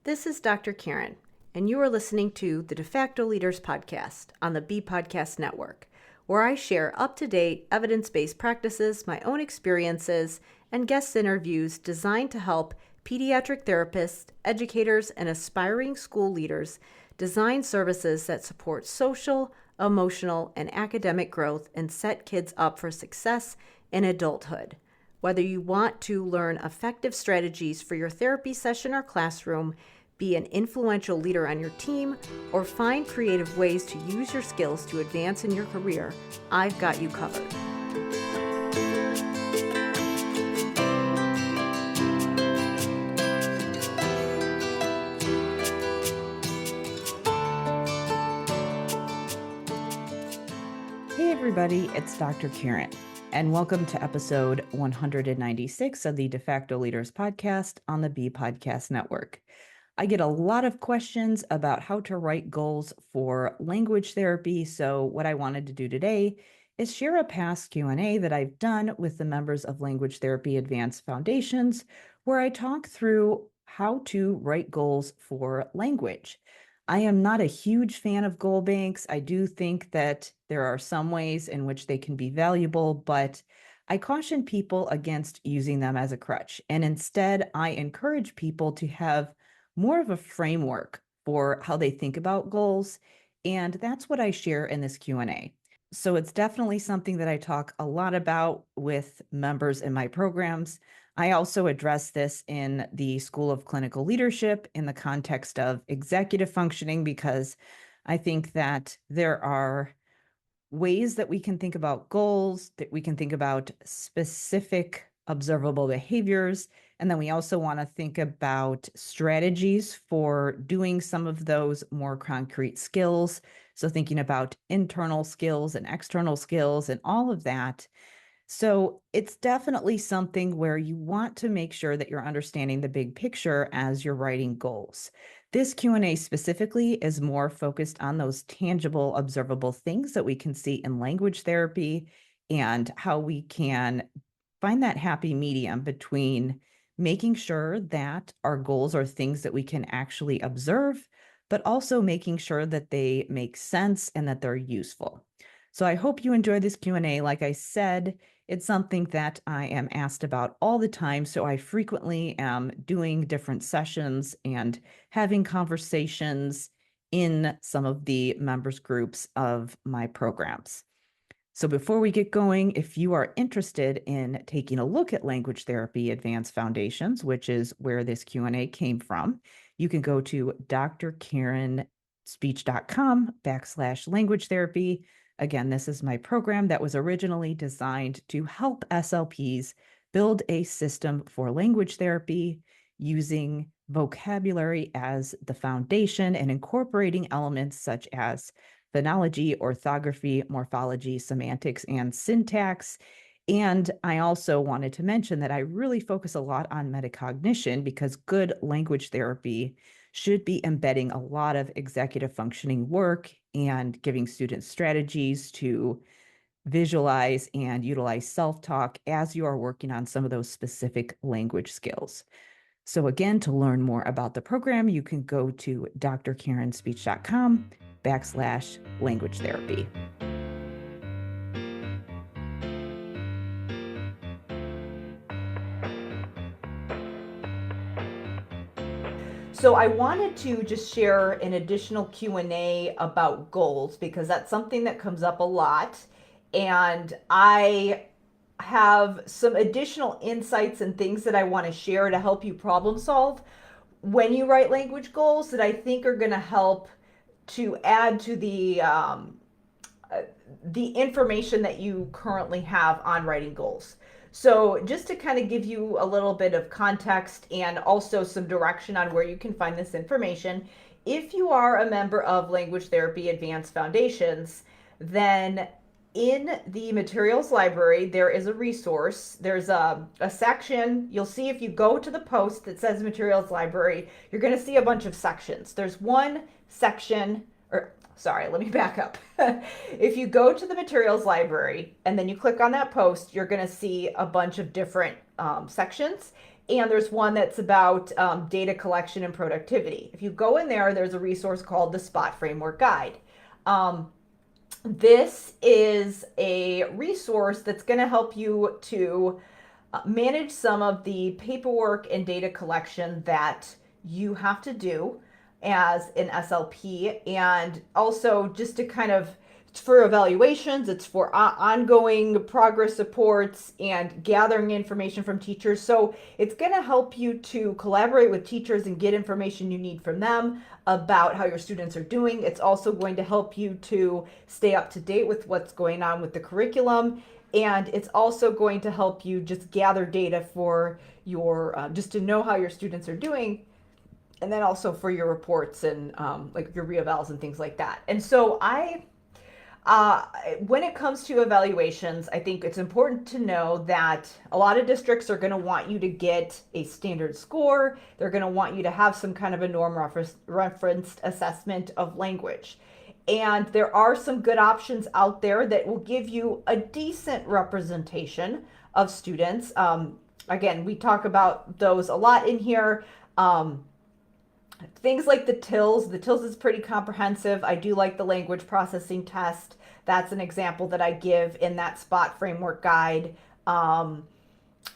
This is Dr. Karen, and you are listening to the Facto Leaders podcast on the B Podcast Network, where I share up-to-date, evidence-based practices, my own experiences, and guest interviews designed to help pediatric therapists, educators, and aspiring school leaders design services that support social, emotional, and academic growth and set kids up for success in adulthood. Whether you want to learn effective strategies for your therapy session or classroom, be an influential leader on your team, or find creative ways to use your skills to advance in your career, I've got you covered. Hey everybody, it's Dr. Karen, and welcome to episode 196 of the De Facto Leaders podcast on the B Podcast Network. I get a lot of questions about how to write goals for language therapy, so what I wanted to do today is share a past Q&A that I've done with the members of Language Therapy Advanced Foundations, where I talk through how to write goals for language. I am not a huge fan of goal banks. I do think that there are some ways in which they can be valuable, but I caution people against using them as a crutch. And instead, I encourage people to have more of a framework for how they think about goals. And that's what I share in this Q&A. So it's definitely something that I talk a lot about with members in my programs. I also address this in the School of Clinical Leadership in the context of executive functioning, because I think that there are ways that we can think about goals, that we can think about specific observable behaviors, and then we also want to think about strategies for doing some of those more concrete skills. So thinking about internal skills and external skills and all of that. So it's definitely something where you want to make sure that you're understanding the big picture as you're writing goals. This Q&A specifically is more focused on those tangible, observable things that we can see in language therapy and how we can find that happy medium between making sure that our goals are things that we can actually observe, but also making sure that they make sense and that they're useful. So I hope you enjoy this Q&A. Like I said, it's something that I am asked about all the time, so I frequently am doing different sessions and having conversations in some of the members groups of my programs. So before we get going, if you are interested in taking a look at Language Therapy Advanced Foundations, which is where this Q&A came from, you can go to drkarenspeech.com/language therapy. Again, this is my program that was originally designed to help SLPs build a system for language therapy using vocabulary as the foundation and incorporating elements such as phonology, orthography, morphology, semantics, and syntax. And I also wanted to mention that I really focus a lot on metacognition because good language therapy should be embedding a lot of executive functioning work and giving students strategies to visualize and utilize self-talk as you are working on some of those specific language skills. So again, to learn more about the program, you can go to drkarenspeech.com/language therapy. So I wanted to just share an additional Q&A about goals because that's something that comes up a lot. And I have some additional insights and things that I want to share to help you problem solve when you write language goals that I think are going to help to add to the information that you currently have on writing goals. So just to kind of give you a little bit of context and also some direction on where you can find this information, if you are a member of Language Therapy Advanced Foundations, then in the materials library, there is a resource. There's a section. You'll see if you go to the post that says materials library, you're going to see a bunch of sections. There's one section, sorry, let me back up. If you go to the materials library and then you click on that post, you're going to see a bunch of different sections. and there's one that's about data collection and productivity. If you go in there, there's a resource called the SPOT Framework Guide. This is a resource that's going to help you to manage some of the paperwork and data collection that you have to do as an SLP, and also just to kind of, it's for evaluations, it's for ongoing progress reports and gathering information from teachers. So it's going to help you to collaborate with teachers and get information you need from them about how your students are doing. It's also going to help you to stay up to date with what's going on with the curriculum. And it's also going to help you just gather data for your, just to know how your students are doing. And then also for your reports and like your reevals and things like that. And so when it comes to evaluations, I think it's important to know that a lot of districts are going to want you to get a standard score. They're going to want you to have some kind of a norm referenced assessment of language. And there are some good options out there that will give you a decent representation of students. Again, we talk about those a lot in here. Things like the TILS. The TILS is pretty comprehensive. I do like the language processing test. That's an example that I give in that SPOT framework guide.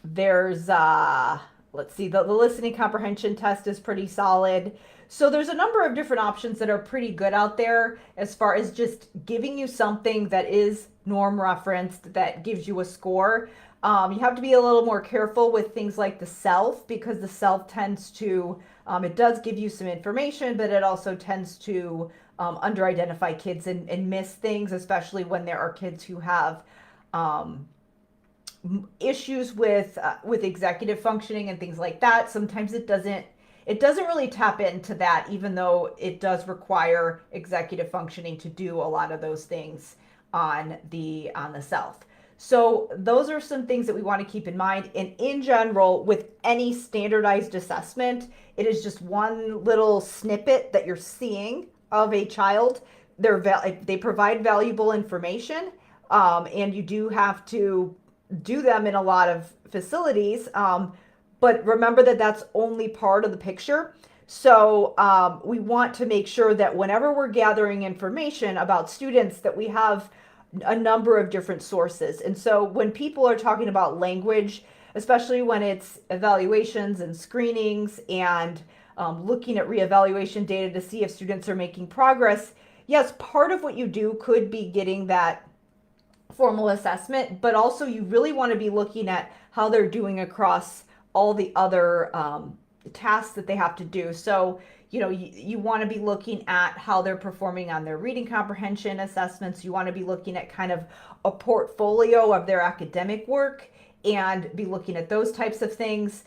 There's, let's see, the listening comprehension test is pretty solid. So there's a number of different options that are pretty good out there as far as just giving you something that is norm referenced, that gives you a score. You have to be a little more careful with things like the self, because the self tends to, it does give you some information, but it also tends to under-identify kids and miss things, especially when there are kids who have issues with executive functioning and things like that. Sometimes it doesn't really tap into that, even though it does require executive functioning to do a lot of those things on the self. So those are some things that we want to keep in mind. And in general, with any standardized assessment, it is just one little snippet that you're seeing of a child. They provide valuable information, and you do have to do them in a lot of facilities. But remember that that's only part of the picture. So we want to make sure that whenever we're gathering information about students, that we have a number of different sources. And so when people are talking about language, especially when it's evaluations and screenings and looking at reevaluation data to see if students are making progress, yes, part of what you do could be getting that formal assessment, but also you really want to be looking at how they're doing across all the other tasks that they have to do. So, you want to be looking at how they're performing on their reading comprehension assessments. You want to be looking at kind of a portfolio of their academic work and be looking at those types of things.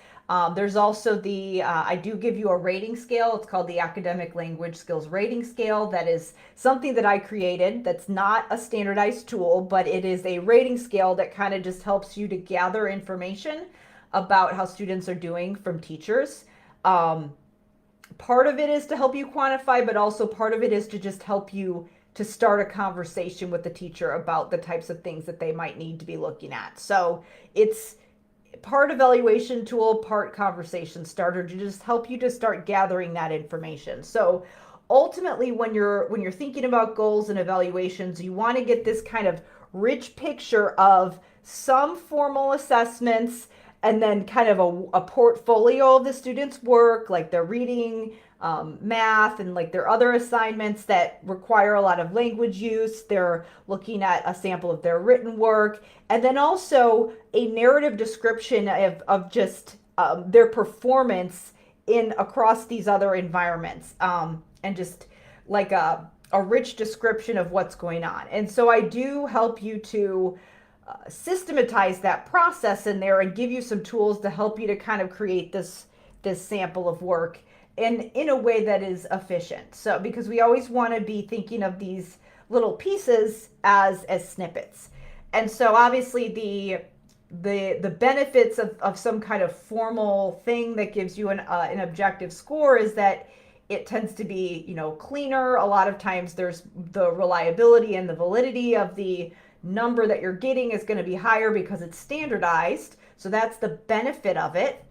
There's also I do give you a rating scale. It's called the Academic Language Skills Rating Scale. That is something that I created. That's not a standardized tool, but it is a rating scale that kind of just helps you to gather information about how students are doing from teachers. Part of it is to help you quantify, but also part of it is to just help you to start a conversation with the teacher about the types of things that they might need to be looking at. So it's part evaluation tool, part conversation starter to just help you to start gathering that information. So ultimately, when you're thinking about goals and evaluations, you want to get this kind of rich picture of some formal assessments, and then kind of a portfolio of the students' work, like their reading, math, and like their other assignments that require a lot of language use. They're looking at a sample of their written work, and then also a narrative description of just their performance across these other environments, and just like a rich description of what's going on. And so I do help you to systematize that process in there and give you some tools to help you to kind of create this sample of work in a way that is efficient. So because we always want to be thinking of these little pieces as snippets. And so obviously the benefits of some kind of formal thing that gives you an objective score is that it tends to be, cleaner. A lot of times there's the reliability and the validity of the number that you're getting is going to be higher because it's standardized. So that's the benefit of it.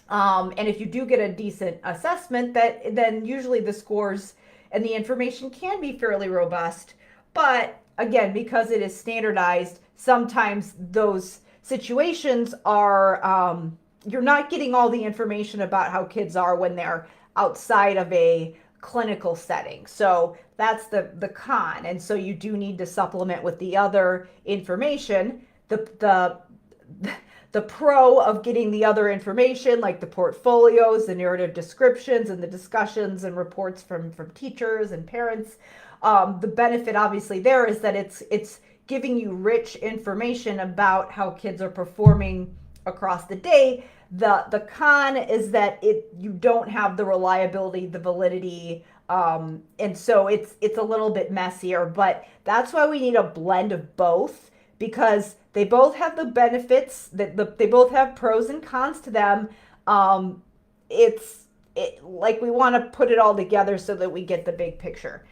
And if you do get a decent assessment, then usually the scores and the information can be fairly robust. But again, because it is standardized, sometimes those situations are, you're not getting all the information about how kids are when they're outside of a clinical setting. So that's the con. And so you do need to supplement with the other information. The pro of getting the other information, like the portfolios, the narrative descriptions, and the discussions and reports from teachers and parents. The benefit obviously there is that it's giving you rich information about how kids are performing across the day. The con is that you don't have the reliability, the validity, and so it's a little bit messier. But that's why we need a blend of both, because they both have the benefits, that they both have pros and cons to them. Like we want to put it all together so that we get the big picture.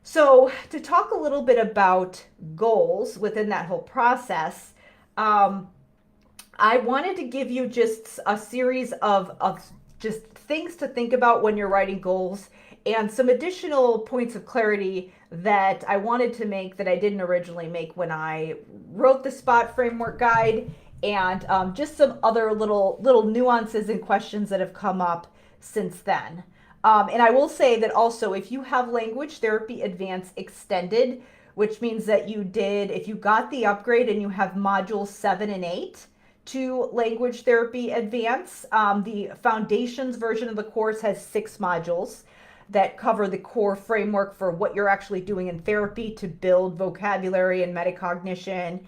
So to talk a little bit about goals within that whole process, I wanted to give you just a series of just things to think about when you're writing goals, and some additional points of clarity that I wanted to make that I didn't originally make when I wrote the SPOT framework guide, and just some other little nuances and questions that have come up since then. And I will say that also, if you have Language Therapy Advanced Extended, which means that if you got the upgrade and you have modules 7 and 8 to Language Therapy Advanced, the Foundations version of the course has 6 modules that cover the core framework for what you're actually doing in therapy to build vocabulary and metacognition.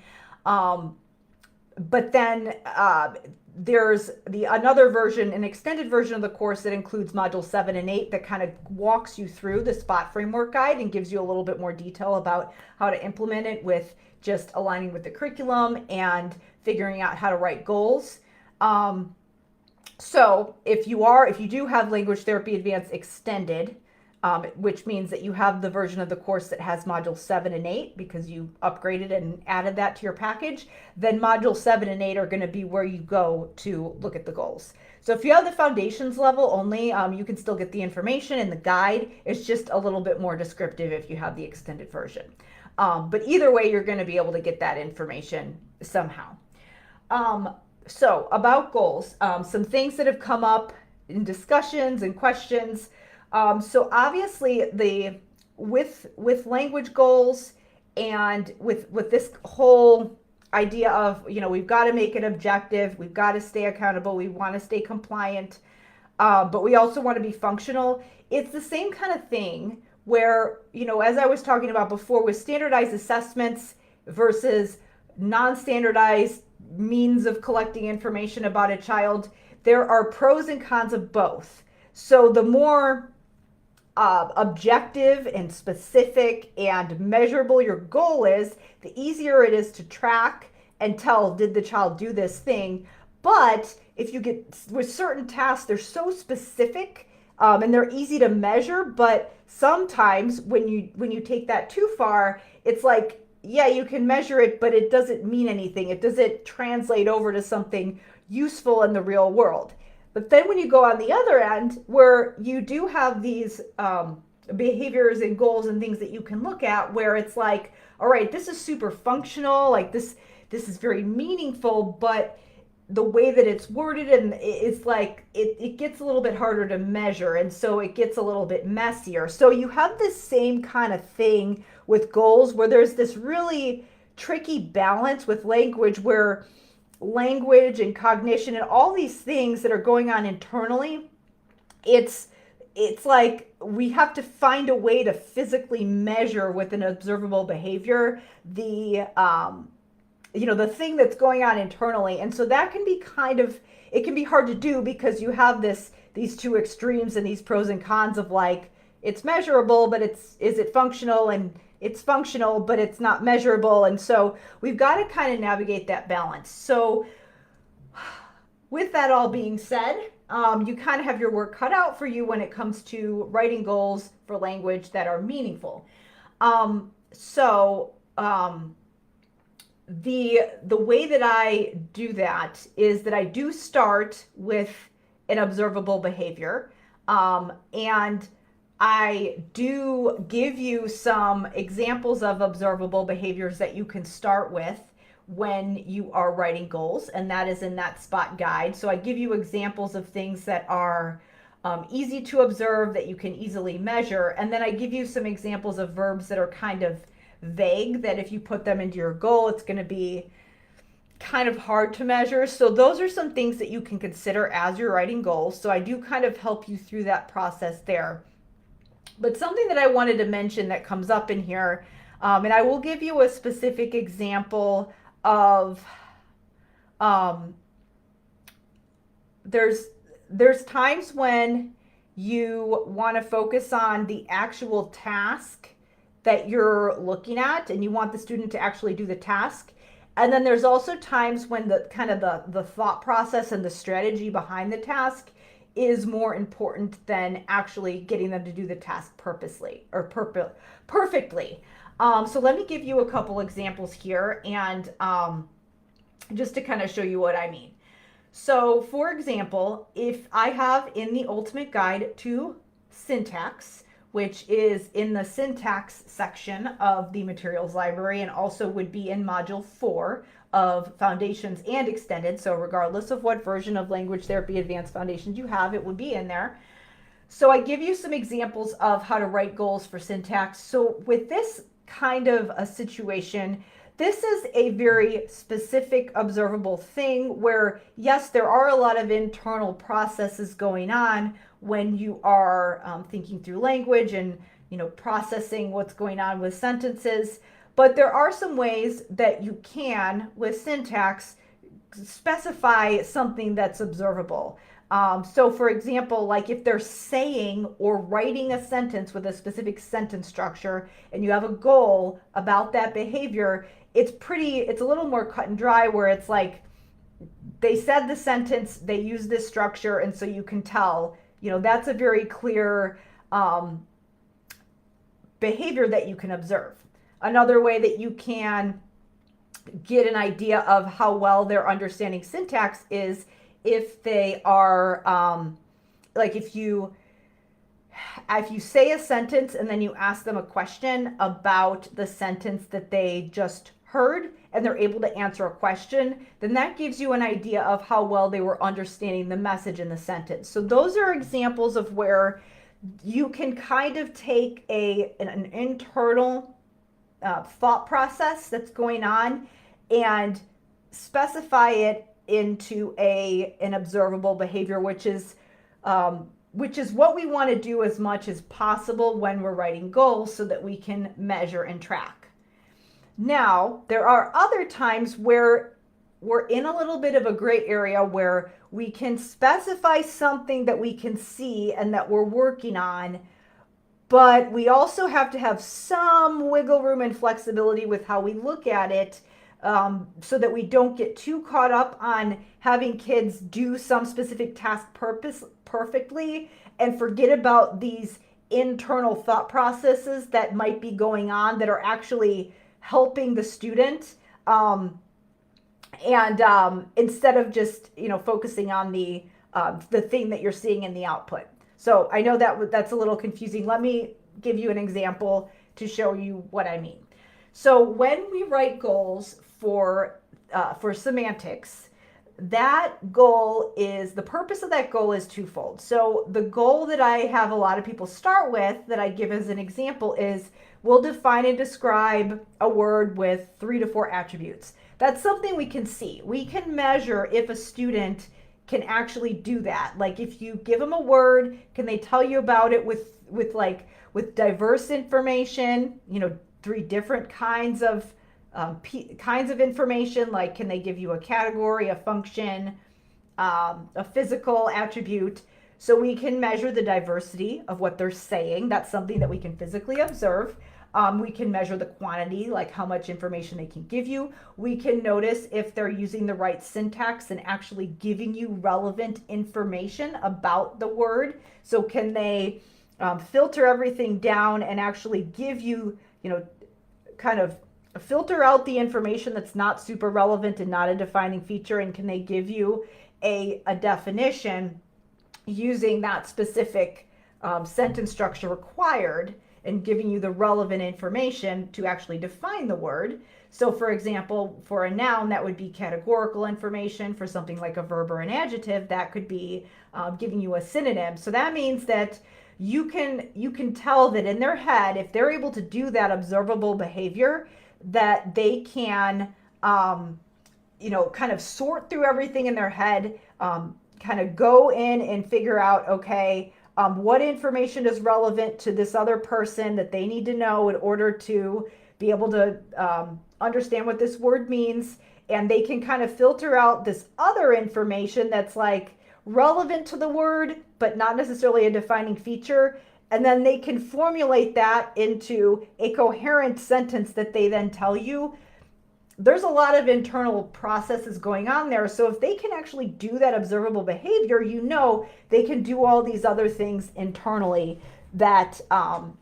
But then there's another version, an extended version of the course that includes module 7 and 8 that kind of walks you through the SPOT framework guide and gives you a little bit more detail about how to implement it with just aligning with the curriculum and figuring out how to write goals. So if you do have Language Therapy Advanced Extended, which means that you have the version of the course that has module 7 and 8 because you upgraded and added that to your package, then module 7 and 8 are going to be where you go to look at the goals. So if you have the foundations level only, you can still get the information, and the guide is just a little bit more descriptive if you have the extended version. But either way, you're going to be able to get that information somehow. So about goals, some things that have come up in discussions and questions. So obviously with language goals and with this whole idea of, we've got to make it objective, we've got to stay accountable, we want to stay compliant, but we also want to be functional. It's the same kind of thing where, as I was talking about before with standardized assessments versus non-standardized means of collecting information about a child, there are pros and cons of both. So the more objective and specific and measurable your goal is, the easier it is to track and tell, did the child do this thing? But if you get with certain tasks, they're so specific and they're easy to measure, but sometimes when you take that too far, it's like, yeah, you can measure it, but it doesn't mean anything. It doesn't translate over to something useful in the real world. But then when you go on the other end, where you do have these behaviors and goals and things that you can look at, where it's like, all right, this is super functional, like this is very meaningful, but the way that it's worded, and it's like it gets a little bit harder to measure, and so it gets a little bit messier. So you have this same kind of thing with goals, where there's this really tricky balance with language, where language and cognition and all these things that are going on internally, it's like we have to find a way to physically measure with an observable behavior the thing that's going on internally. And so that can be it can be hard to do, because you have these two extremes and these pros and cons of, like, it's measurable, but is it functional, and it's functional, but it's not measurable. And so we've got to kind of navigate that balance. So with that all being said, you kind of have your work cut out for you when it comes to writing goals for language that are meaningful. The way that I do that is that I do start with an observable behavior. And I do give you some examples of observable behaviors that you can start with when you are writing goals, and that is in that spot guide. So I give you examples of things that are easy to observe, that you can easily measure, and then I give you some examples of verbs that are kind of vague, that if you put them into your goal, it's going to be kind of hard to measure. So those are some things that you can consider as you're writing goals. So I do kind of help you through that process there. But something that I wanted to mention that comes up in here, and I will give you a specific example of, there's times when you want to focus on the actual task that you're looking at, and you want the student to actually do the task. And then there's also times when the kind of the thought process and the strategy behind the task is more important than actually getting them to do the task purposely or perfectly. So let me give you a couple examples here, and just to kind of show you what I mean. So for example, if I have in the ultimate guide to syntax, which is in the syntax section of the materials library, and also would be in module 4 of foundations and extended. So regardless of what version of language therapy advanced foundations you have, it would be in there. So I give you some examples of how to write goals for syntax. So with this kind of a situation, this is a very specific observable thing where, yes, there are a lot of internal processes going on when you are thinking through language and, processing what's going on with sentences. But there are some ways that you can, with syntax, specify something that's observable. So for example, like if they're saying or writing a sentence with a specific sentence structure and you have a goal about that behavior, it's a little more cut and dry, where it's like they said the sentence, they use this structure, and so you can tell, that's a very clear behavior that you can observe. Another way that you can get an idea of how well they're understanding syntax is if they are, like if you say a sentence and then you ask them a question about the sentence that they just heard, and they're able to answer a question, then that gives you an idea of how well they were understanding the message in the sentence. So those are examples of where you can kind of take an internal thought process that's going on and specify it into an observable behavior, which is what we want to do as much as possible when we're writing goals, so that we can measure and track. Now, there are other times where we're in a little bit of a gray area where we can specify something that we can see and that we're working on, but we also have to have some wiggle room and flexibility with how we look at it, so that we don't get too caught up on having kids do some specific task perfectly and forget about these internal thought processes that might be going on that are actually helping the student, instead of just focusing on the thing that you're seeing in the output. So I know that's a little confusing. Let me give you an example to show you what I mean. So when we write goals for semantics, the purpose of that goal is twofold. So the goal that I have a lot of people start with, that I give as an example, is we'll define and describe a word with 3 to 4 attributes. That's something we can see. We can measure if a student can actually do that. Like if you give them a word, can they tell you about it with diverse information, 3 different kinds of information, like can they give you a category, a function, a physical attribute. So we can measure the diversity of what they're saying. That's something that we can physically observe. We can measure the quantity, like how much information they can give you. We can notice if they're using the right syntax and actually giving you relevant information about the word. So can they filter everything down and actually give you, kind of filter out the information that's not super relevant and not a defining feature, and can they give you a definition using that specific sentence structure required and giving you the relevant information to actually define the word. So for example, for a noun, that would be categorical information. For something like a verb or an adjective, that could be giving you a synonym. So that means that you can tell that in their head, if they're able to do that observable behavior, that they can kind of sort through everything in their head, kind of go in and figure out, okay, what information is relevant to this other person that they need to know in order to be able to understand what this word means. And they can kind of filter out this other information that's like relevant to the word, but not necessarily a defining feature. And then they can formulate that into a coherent sentence that they then tell you. There's a lot of internal processes going on there. So if they can actually do that observable behavior, they can do all these other things internally that are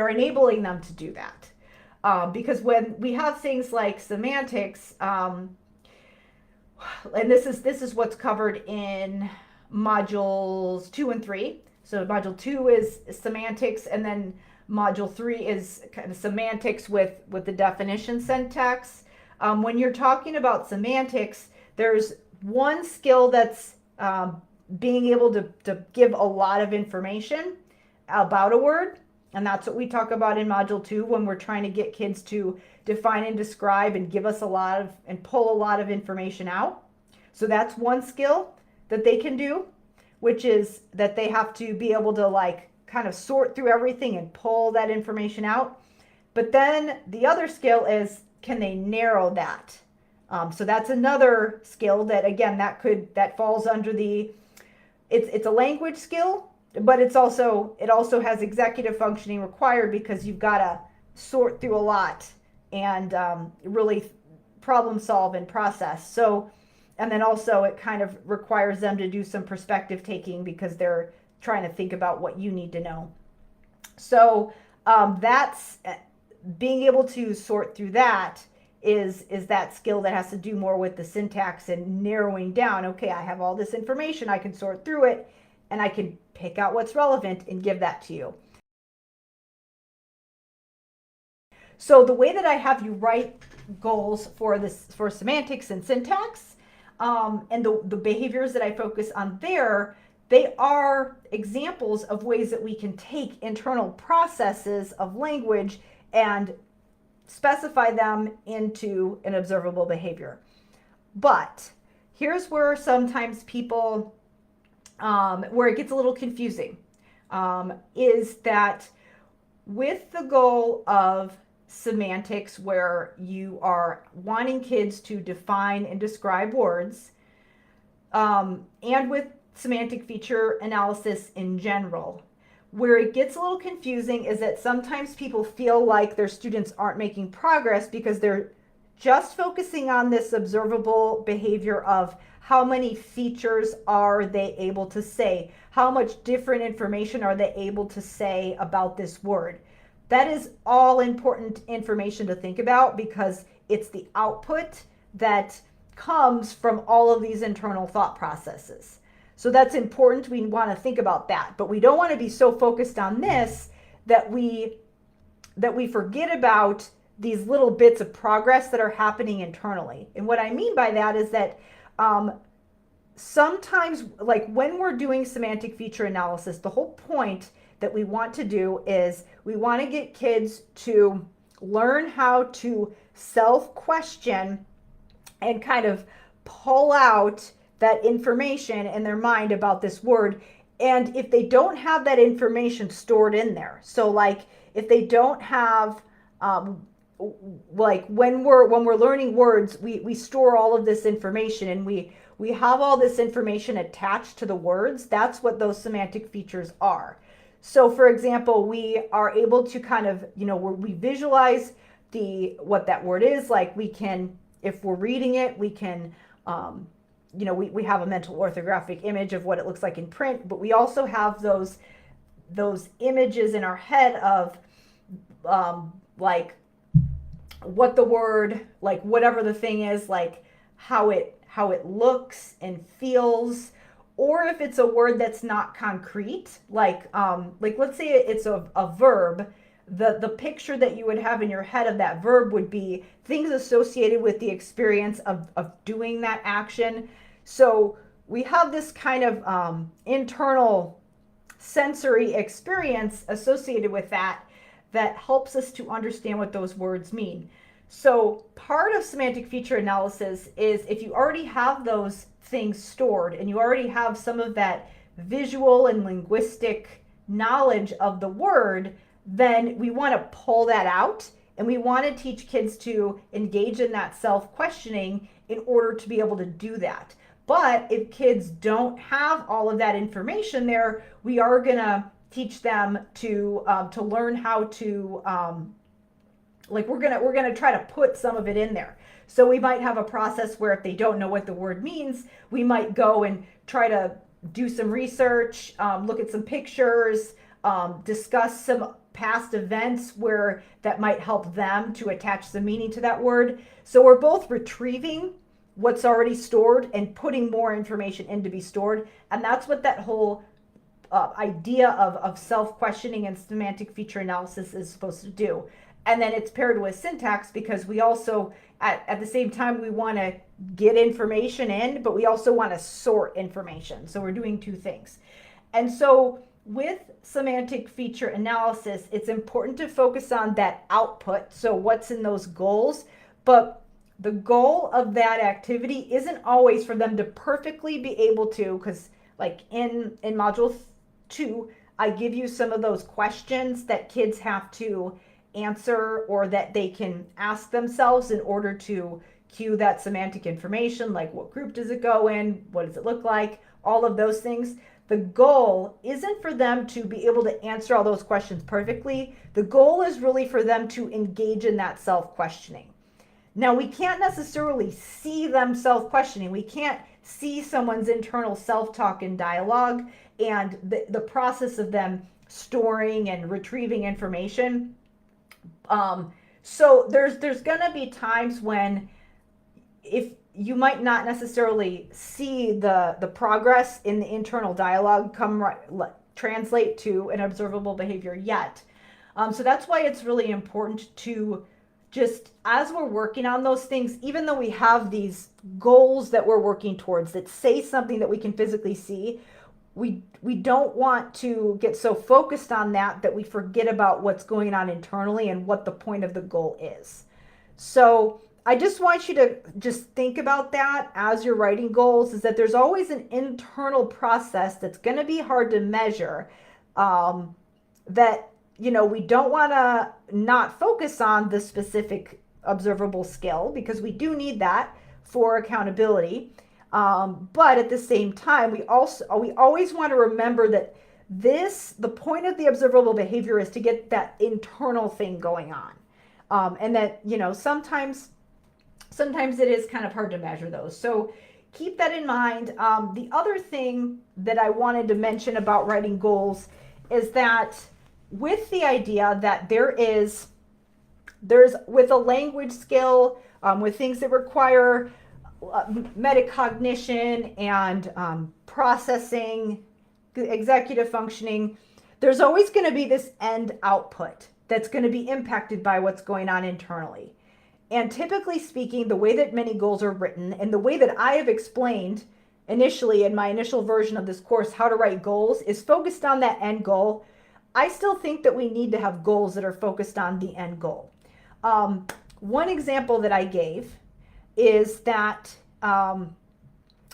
enabling them to do that. Because when we have things like semantics, and this is what's covered in modules 2 and 3. So module 2 is semantics, and then module 3 is kind of semantics with the definition syntax. When you're talking about semantics, there's one skill that's being able to give a lot of information about a word. And that's what we talk about in module 2 when we're trying to get kids to define and describe and give us and pull a lot of information out. So that's one skill that they can do, which is that they have to be able to kind of sort through everything and pull that information out. But then the other skill is, can they narrow that? So that's another skill that, again, that falls under it's a language skill, but it also has executive functioning required, because you've got to sort through a lot and really problem solve and process. So, and then also it kind of requires them to do some perspective taking, because they're trying to think about what you need to know. So that's being able to sort through that is that skill that has to do more with the syntax and narrowing down. Okay, I have all this information, I can sort through it, and I can pick out what's relevant and give that to you. So the way that I have you write goals for semantics and syntax, and the behaviors that I focus on there, they are examples of ways that we can take internal processes of language and specify them into an observable behavior. But here's where sometimes people, where it gets a little confusing, is that with the goal of semantics, where you are wanting kids to define and describe words, and with semantic feature analysis in general, where it gets a little confusing is that sometimes people feel like their students aren't making progress because they're just focusing on this observable behavior of how many features are they able to say, how much different information are they able to say about this word. That is all important information to think about, because it's the output that comes from all of these internal thought processes. So that's important. We want to think about that, but we don't want to be so focused on this that we forget about these little bits of progress that are happening internally. And what I mean by that is that sometimes, like when we're doing semantic feature analysis, the whole point that we want to do is we want to get kids to learn how to self-question and kind of pull out that information in their mind about this word. And if they don't have that information stored in there, so like if they don't have like when we're learning words, we store all of this information, and we have all this information attached to the words. That's what those semantic features are. So for example, we are able to kind of, we visualize what that word is. Like we can, if we're reading it, we can we have a mental orthographic image of what it looks like in print, but we also have those images in our head of like what the word, like whatever the thing is, like how it looks and feels, or if it's a word that's not concrete, like let's say it's a verb, the picture that you would have in your head of that verb would be things associated with the experience of doing that action. So we have this kind of internal sensory experience associated with that helps us to understand what those words mean. So part of semantic feature analysis is if you already have those things stored and you already have some of that visual and linguistic knowledge of the word, then we want to pull that out and we want to teach kids to engage in that self-questioning in order to be able to do that. But if kids don't have all of that information there, we are going to teach them to learn how to we're gonna try to put some of it in there. So we might have a process where if they don't know what the word means, we might go and try to do some research, look at some pictures, discuss some past events where that might help them to attach some meaning to that word. So we're both retrieving what's already stored and putting more information in to be stored. And that's what that whole idea of self-questioning and semantic feature analysis is supposed to do. And then it's paired with syntax because we also, at the same time, we want to get information in, but we also want to sort information. So we're doing two things. And so with semantic feature analysis, it's important to focus on that output. So what's in those goals, but the goal of that activity isn't always for them to perfectly be able to, because like in module 2, I give you some of those questions that kids have to answer or that they can ask themselves in order to cue that semantic information, like what group does it go in, what does it look like, all of those things. The goal isn't for them to be able to answer all those questions perfectly. The goal is really for them to engage in that self-questioning. Now, we can't necessarily see them self-questioning. We can't see someone's internal self-talk and dialogue and the process of them storing and retrieving information. So there's going to be times when if you might not necessarily see the progress in the internal dialogue translate to an observable behavior yet. So that's why it's really important to just, as we're working on those things, even though we have these goals that we're working towards that say something that we can physically see, we don't want to get so focused on that we forget about what's going on internally and what the point of the goal is. So I just want you to just think about that as you're writing goals, is that there's always an internal process that's going to be hard to measure, that, you know, we don't want to not focus on the specific observable skill because we do need that for accountability. But at the same time, we always want to remember that the point of the observable behavior is to get that internal thing going on. And that, you know, sometimes it is kind of hard to measure those. So keep that in mind. The other thing that I wanted to mention about writing goals is that with the idea that there's with a language skill, with things that require metacognition and processing, executive functioning, there's always going to be this end output that's going to be impacted by what's going on internally. And typically speaking, the way that many goals are written and the way that I have explained initially in my initial version of this course, how to write goals, is focused on that end goal. I still think that we need to have goals that are focused on the end goal. One example that I gave is that a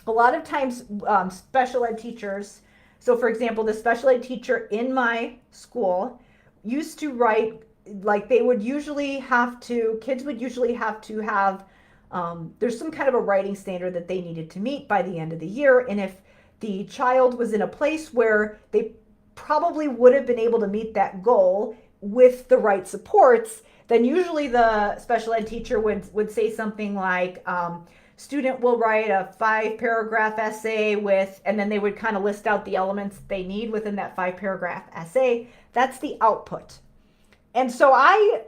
lot of times special ed teachers, so for example, the special ed teacher in my school used to write, like kids would usually have to have, there's some kind of a writing standard that they needed to meet by the end of the year. And if the child was in a place where they probably would have been able to meet that goal with the right supports, then usually the special ed teacher would say something like, student will write a 5-paragraph essay with, and then they would kind of list out the elements they need within that 5-paragraph essay. That's the output. And so I,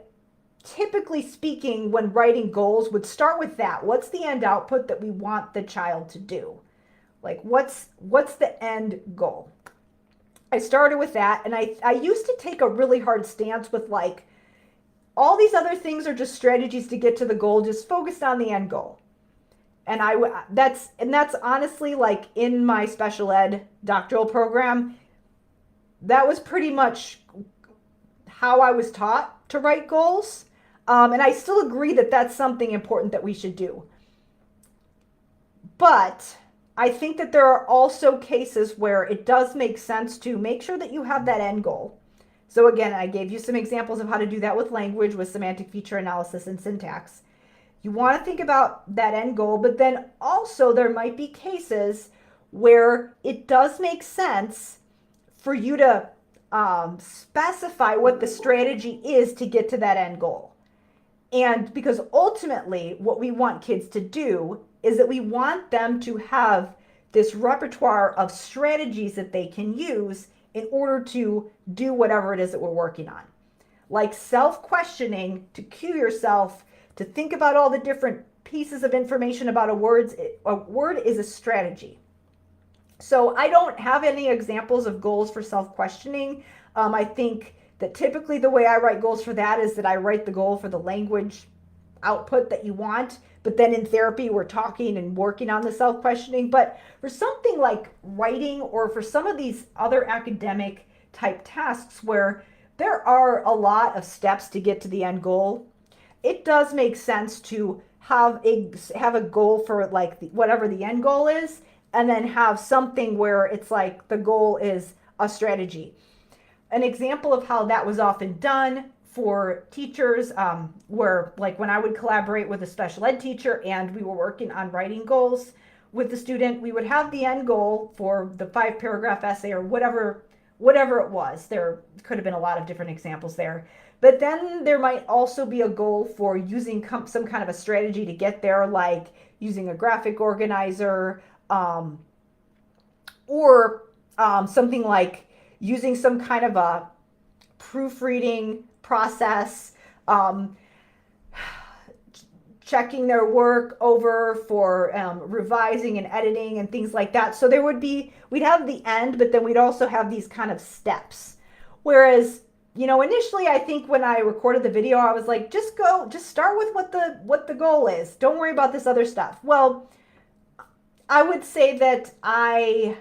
typically speaking, when writing goals, would start with that. What's the end output that we want the child to do? Like what's the end goal? I started with that, and I used to take a really hard stance with like, all these other things are just strategies to get to the goal, just focused on the end goal. And that's honestly, like, in my special ed doctoral program, that was pretty much how I was taught to write goals. And I still agree that that's something important that we should do. But I think that there are also cases where it does make sense to make sure that you have that end goal. So again, I gave you some examples of how to do that with language, with semantic feature analysis and syntax. You want to think about that end goal, but then also there might be cases where it does make sense for you to specify what the strategy is to get to that end goal. And because ultimately what we want kids to do is that we want them to have this repertoire of strategies that they can use in order to do whatever it is that we're working on. Like self-questioning, to cue yourself to think about all the different pieces of information about a word is a strategy. So I don't have any examples of goals for self-questioning. I think that typically the way I write goals for that is that I write the goal for the language output that you want, but then in therapy we're talking and working on the self-questioning. But for something like writing, or for some of these other academic type tasks where there are a lot of steps to get to the end goal, it does make sense to have a goal for like whatever the end goal is, and then have something where it's like the goal is a strategy. An example of how that was often done for teachers, where like when I would collaborate with a special ed teacher and we were working on writing goals with the student, we would have the end goal for the 5-paragraph essay or whatever it was. There could have been a lot of different examples there. But then there might also be a goal for using some kind of a strategy to get there, like using a graphic organizer, or something like using some kind of a proofreading process, checking their work over for revising and editing and things like that. So we'd have the end, but then we'd also have these kind of steps. Whereas, initially I think when I recorded the video, I was like, just start with what the goal is. Don't worry about this other stuff. Well, I would say that I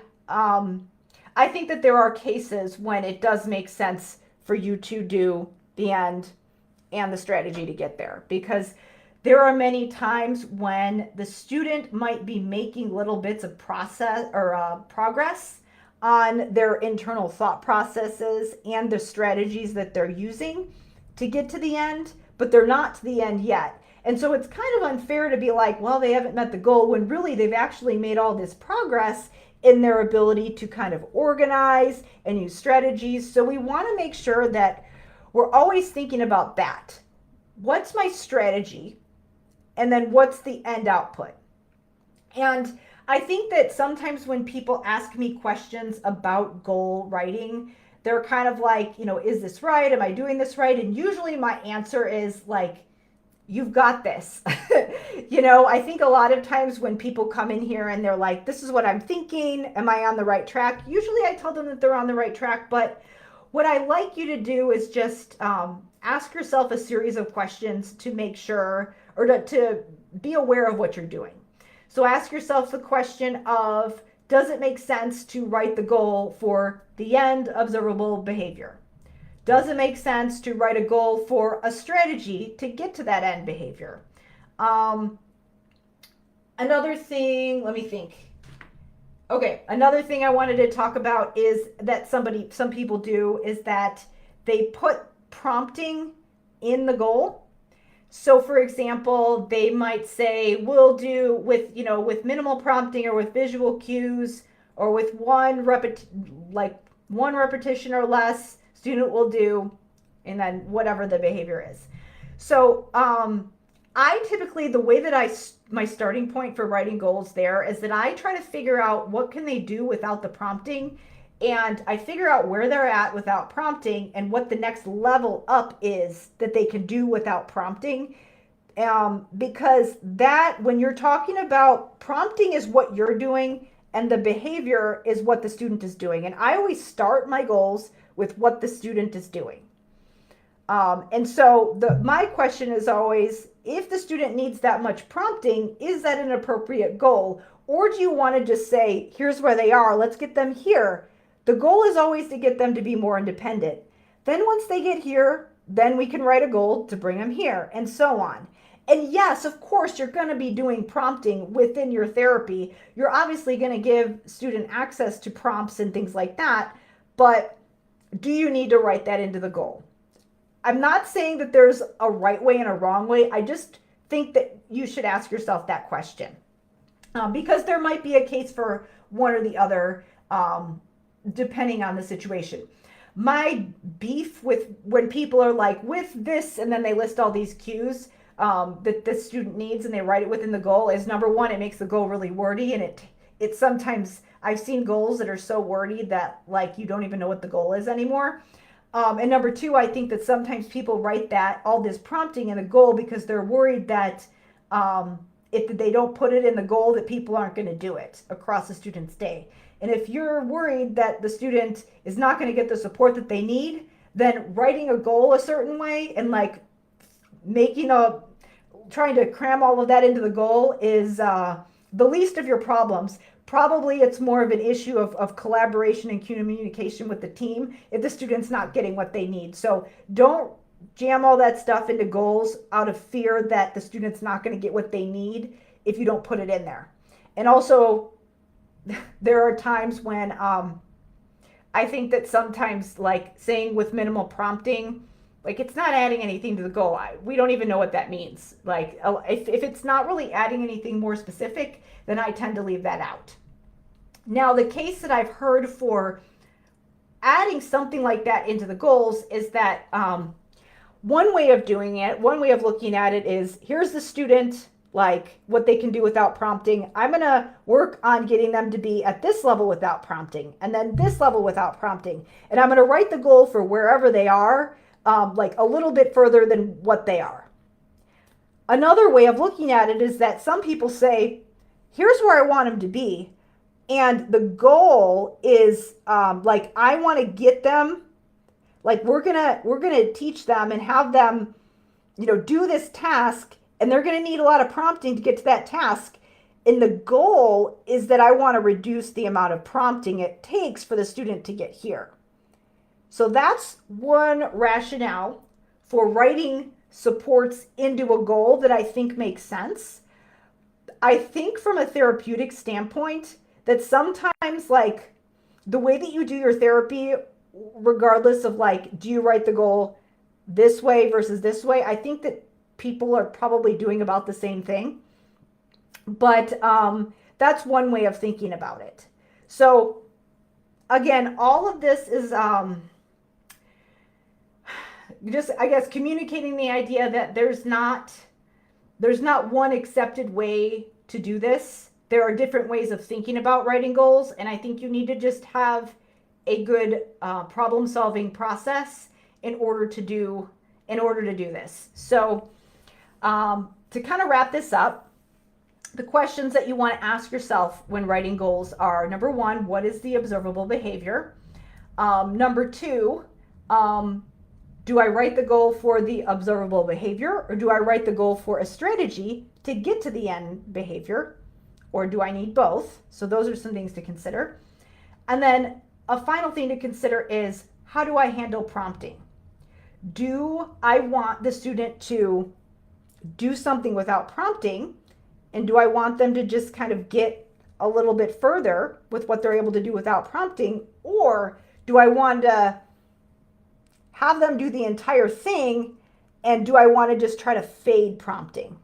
think that there are cases when it does make sense for you to do the end and the strategy to get there, because there are many times when the student might be making little bits of process or progress on their internal thought processes and the strategies that they're using to get to the end, but they're not to the end yet. And so it's kind of unfair to be like, well, they haven't met the goal, when really they've actually made all this progress in their ability to kind of organize and use strategies. So we want to make sure that we're always thinking about that. What's my strategy? And then what's the end output? And I think that sometimes when people ask me questions about goal writing, they're kind of like, is this right? Am I doing this right? And usually my answer is like, you've got this. I think a lot of times when people come in here and they're like, this is what I'm thinking, am I on the right track? Usually I tell them that they're on the right track, but what I like you to do is just ask yourself a series of questions to make sure, or to be aware of what you're doing. So ask yourself the question of, does it make sense to write the goal for the end observable behavior? Does it make sense to write a goal for a strategy to get to that end behavior? Another thing, let me think. Okay, another thing I wanted to talk about is that some people do is that they put prompting in the goal. So for example, they might say, we'll do with minimal prompting, or with visual cues, or with one repetition or less, student will do, and then whatever the behavior is. So I typically, the way that my starting point for writing goals there is that I try to figure out what can they do without the prompting, and I figure out where they're at without prompting and what the next level up is that they can do without prompting. Because that, when you're talking about prompting, is what you're doing, and the behavior is what the student is doing. And I always start my goals with what the student is doing. And so my question is always, if the student needs that much prompting, is that an appropriate goal? Or do you want to just say, here's where they are, let's get them here? The goal is always to get them to be more independent. Then once they get here, then we can write a goal to bring them here, and so on. And yes, of course, you're going to be doing prompting within your therapy. You're obviously going to give student access to prompts and things like that, but do you need to write that into the goal? I'm not saying that there's a right way and a wrong way. I just think that you should ask yourself that question, because there might be a case for one or the other, depending on the situation. My beef with when people are like, with this, and then they list all these cues that the student needs and they write it within the goal, is number one, it makes the goal really wordy, and it sometimes, I've seen goals that are so wordy that like you don't even know what the goal is anymore. And number two, I think that sometimes people write that all this prompting in a goal because they're worried that if they don't put it in the goal, that people aren't going to do it across the student's day. And if you're worried that the student is not going to get the support that they need, then writing a goal a certain way and like trying to cram all of that into the goal is the least of your problems. Probably it's more of an issue of collaboration and communication with the team if the student's not getting what they need. So don't jam all that stuff into goals out of fear that the student's not going to get what they need if you don't put it in there. And also, there are times when I think that sometimes like saying with minimal prompting, like it's not adding anything to the goal. We don't even know what that means. Like if it's not really adding anything more specific, then I tend to leave that out. Now, the case that I've heard for adding something like that into the goals is that one way of doing it, one way of looking at it is, here's the student, like what they can do without prompting. I'm going to work on getting them to be at this level without prompting, and then this level without prompting. And I'm going to write the goal for wherever they are, like a little bit further than what they are. Another way of looking at it is that some people say, here's where I want them to be. And the goal is like, I want to get them, like we're gonna teach them and have them, do this task, and they're gonna need a lot of prompting to get to that task. And the goal is that I want to reduce the amount of prompting it takes for the student to get here. So that's one rationale for writing supports into a goal that I think makes sense. I think from a therapeutic standpoint, that sometimes like the way that you do your therapy, regardless of like, do you write the goal this way versus this way? I think that people are probably doing about the same thing, but that's one way of thinking about it. So again, all of this is just, I guess, communicating the idea that there's not one accepted way to do this. There are different ways of thinking about writing goals, and I think you need to just have a good problem-solving process in order to do this. So to kind of wrap this up, the questions that you want to ask yourself when writing goals are, number one, what is the observable behavior? Number two, do I write the goal for the observable behavior, or do I write the goal for a strategy to get to the end behavior? Or do I need both? So those are some things to consider. And then a final thing to consider is, how do I handle prompting? Do I want the student to do something without prompting? And do I want them to just kind of get a little bit further with what they're able to do without prompting? Or do I want to have them do the entire thing? And do I want to just try to fade prompting?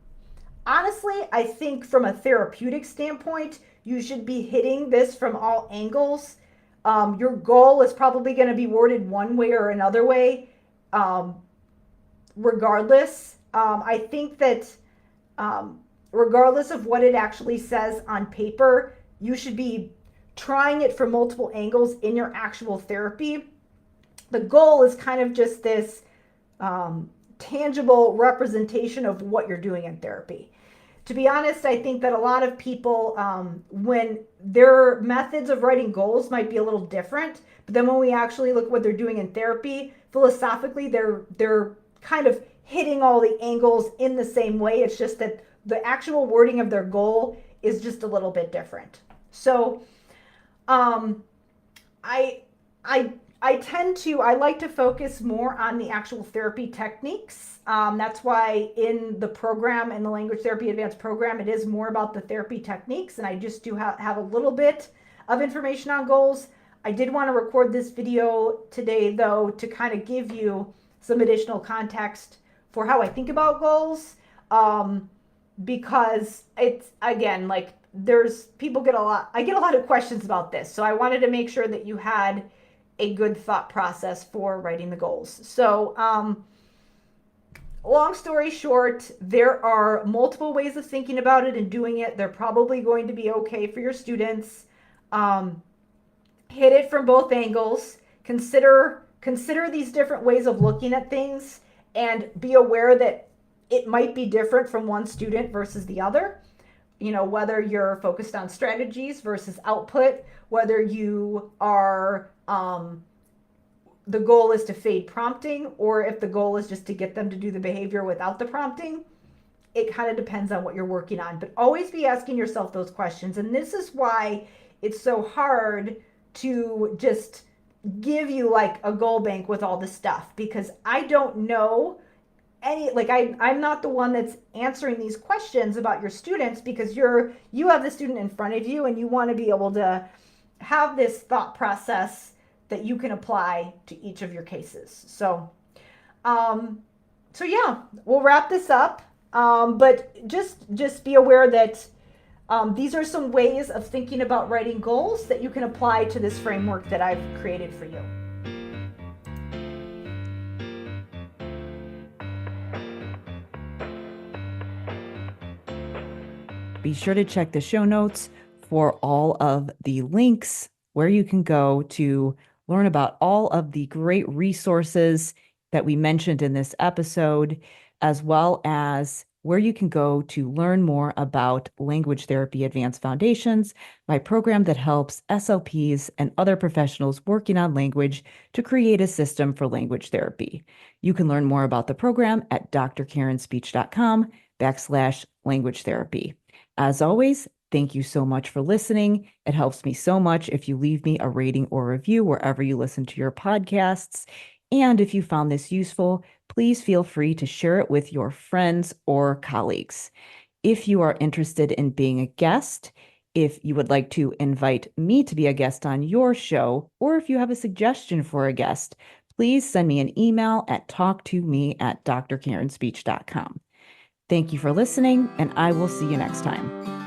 Honestly, I think from a therapeutic standpoint, you should be hitting this from all angles. Your goal is probably going to be worded one way or another way, regardless. I think that regardless of what it actually says on paper, you should be trying it from multiple angles in your actual therapy. The goal is kind of just this tangible representation of what you're doing in therapy. to be honest, I think that a lot of people, when their methods of writing goals might be a little different, but then when we actually look at what they're doing in therapy, philosophically, they're kind of hitting all the angles in the same way. It's just that the actual wording of their goal is just a little bit different. So, I like to focus more on the actual therapy techniques. That's why in the program, in the Language Therapy Advanced program, it is more about the therapy techniques. And I just do have a little bit of information on goals. I did want to record this video today, though, to kind of give you some additional context for how I think about goals. Because it's, again, like I get a lot of questions about this. So I wanted to make sure that you had a good thought process for writing the goals. So, long story short, there are multiple ways of thinking about it and doing it. They're probably going to be okay for your students. Hit it from both angles. Consider these different ways of looking at things and be aware that it might be different from one student versus the other. You know, whether you're focused on strategies versus output, whether you are the goal is to fade prompting, or if the goal is just to get them to do the behavior without the prompting. It kind of depends on what you're working on, but always be asking yourself those questions. And this is why it's so hard to just give you like a goal bank with all the stuff, because I don't know I'm not the one that's answering these questions about your students, because you have the student in front of you and you want to be able to have this thought process that you can apply to each of your cases. So yeah, we'll wrap this up. But just be aware that these are some ways of thinking about writing goals that you can apply to this framework that I've created for you. Be sure to check the show notes for all of the links where you can go to learn about all of the great resources that we mentioned in this episode, as well as where you can go to learn more about Language Therapy Advanced Foundations, my program that helps SLPs and other professionals working on language to create a system for language therapy. You can learn more about the program at drkarenspeech.com/language therapy. As always, thank you so much for listening. It helps me so much if you leave me a rating or review wherever you listen to your podcasts. And if you found this useful, please feel free to share it with your friends or colleagues. If you are interested in being a guest, if you would like to invite me to be a guest on your show, or if you have a suggestion for a guest, please send me an email at talktome@drkarenspeech.com. Thank you for listening, and I will see you next time.